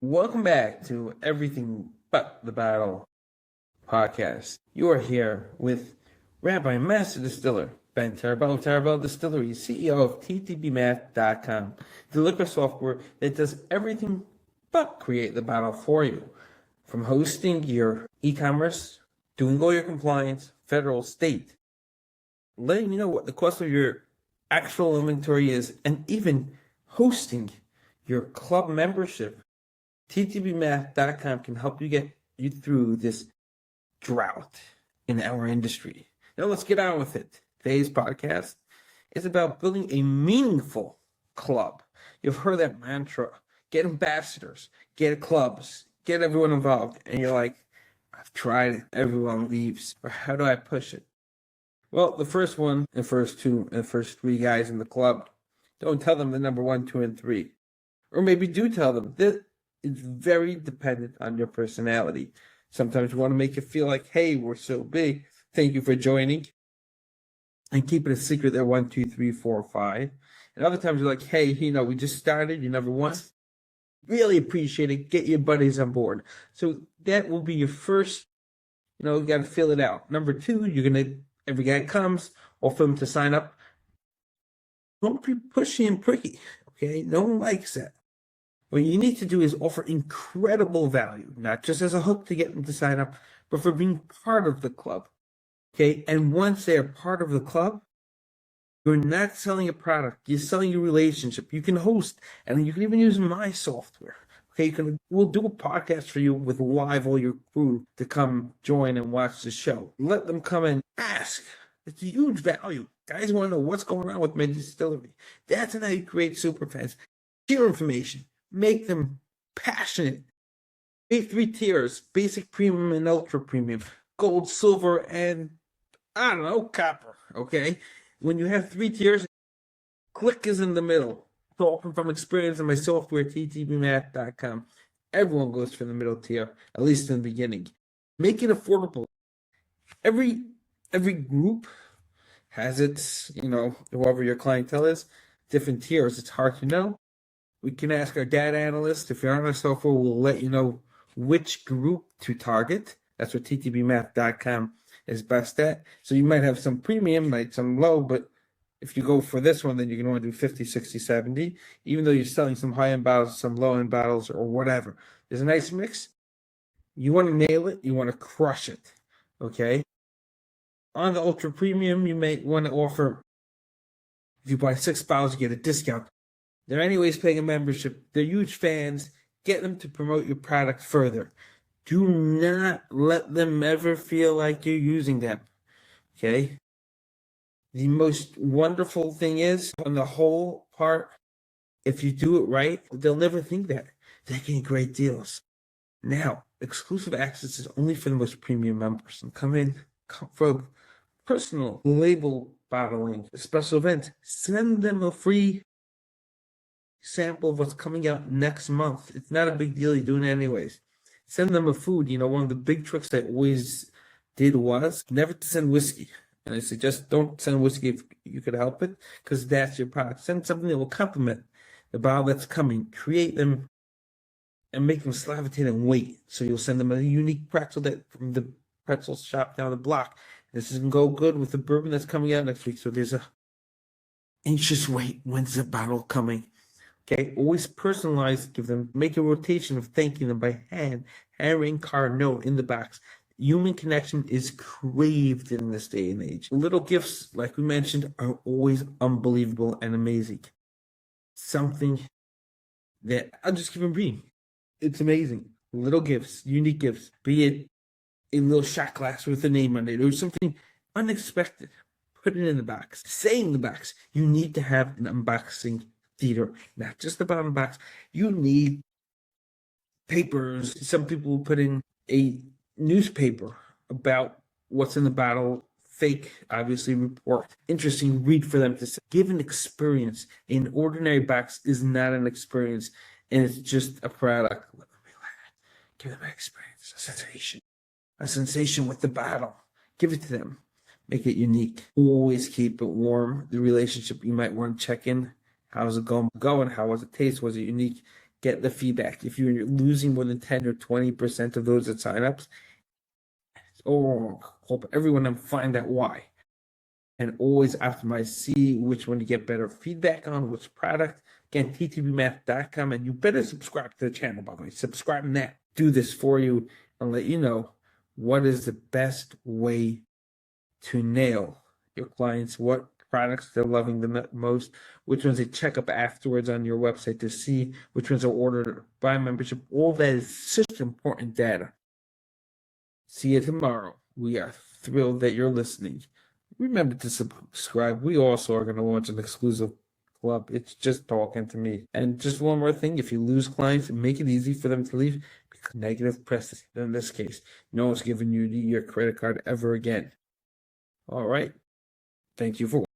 Welcome back to Everything But the Battle podcast. You are here with Rabbi Master Distiller Ben Tarabell of Tarabell Distillery, CEO of TTBmath.com, the liquor software that does everything but create the battle for you. From hosting your e-commerce, doing all your compliance, federal, state, letting you know what the cost of your actual inventory is, and even hosting your club membership. TTBmath.com can help you get you through this drought in our industry. Now let's get on with it. Today's podcast is about building a meaningful club. You've heard that mantra: get ambassadors, get clubs, get everyone involved. And you're like, I've tried it, everyone leaves. Or how do I push it? Well, the first one, the first two, and the first three guys in the club, don't tell them the number 1, 2, and 3. Or maybe do tell them. It's very dependent on your personality. Sometimes we want to make it feel like, hey, we're so big. Thank you for joining. And keep it a secret that 1, 2, 3, 4, 5. And other times you're like, hey, we just started. You never once. Really appreciate it. Get your buddies on board. So that will be your first, you got to fill it out. Number 2, you're going to, every guy comes, offer them to sign up. Don't be pushy and pricky, okay? No one likes that. What you need to do is offer incredible value, not just as a hook to get them to sign up, but for being part of the club. Okay? And once they're part of the club, you're not selling a product, you're selling a relationship. You can host, and you can even use my software. Okay, we'll do a podcast for you with all your crew to come join and watch the show. Let them come and ask. It's a huge value. Guys want to know what's going on with my distillery. That's how you create superfans. Share information. Make them passionate. Create 3 tiers: basic, premium, and ultra premium. Gold, silver, and copper. Okay? When you have 3 tiers, click is in the middle. Talking from experience in my software, ttbmath.com. Everyone goes for the middle tier, at least in the beginning. Make it affordable. Every group has its, whoever your clientele is, different tiers. It's hard to know. We can ask our data analyst. If you're on our software, we'll let you know which group to target. That's what ttbmath.com is best at. So you might have some premium, some low, but if you go for this one, then you can only do 50, 60, 70, even though you're selling some high-end bottles, some low-end bottles, or whatever. There's a nice mix. You want to nail it. You want to crush it, okay? On the ultra premium, you may want to offer, if you buy 6 bottles, you get a discount. They're anyways paying a membership. They're huge fans. Get them to promote your product further. Do not let them ever feel like you're using them. Okay? The most wonderful thing is, on the whole part, if you do it right, they'll never think that. They're getting great deals. Now, exclusive access is only for the most premium members. And come for personal label bottling, special events. Send them a free sample of what's coming out next month. It's not a big deal. You're doing it anyways. Send them a food. One of the big tricks I always did was never to send whiskey. And I suggest don't send whiskey if you could help it, because that's your product. Send something that will complement the bottle that's coming. Create them and make them salivatate and wait. So you'll send them a unique pretzel from the pretzel shop down the block. This is going to go good with the bourbon that's coming out next week. So there's a anxious wait. When's the bottle coming? Okay, always personalize, make a rotation of thanking them by handwritten card note in the box. Human connection is craved in this day and age. Little gifts, like we mentioned, are always unbelievable and amazing. Something that, I'll just give them brief. It's amazing. Little gifts, unique gifts, be it a little shot glass with a name on it or something unexpected. Put it in the box. Say in the box, you need to have an unboxing theater, not just the bottom box. You need papers. Some people will put in a newspaper about what's in the bottle. Fake, obviously, report. Interesting read for them to give an experience. An ordinary box is not an experience, and it's just a product. Let them relax. Give them an experience, a sensation with the bottle. Give it to them. Make it unique. Always keep it warm. The relationship, you might want to check in. How's it going? How was it taste? Was it unique? get the feedback. If you're losing more than 10 or 20% of those at signups, help everyone and find out why. And always optimize, see which one you get better feedback on, which product. Again, ttbmath.com, and you better subscribe to the channel, by the way. Subscribe now. Do this for you and let you know what is the best way to nail your clients, what products they're loving the most, which ones they check up afterwards on your website to see, which ones are ordered by membership. All that is such important data. See you tomorrow. We are thrilled that you're listening. Remember to subscribe. We also are going to launch an exclusive club. It's just talking to me. And just one more thing, if you lose clients, make it easy for them to leave, because negative press, in this case, no one's giving you your credit card ever again. All right. Thank you for watching.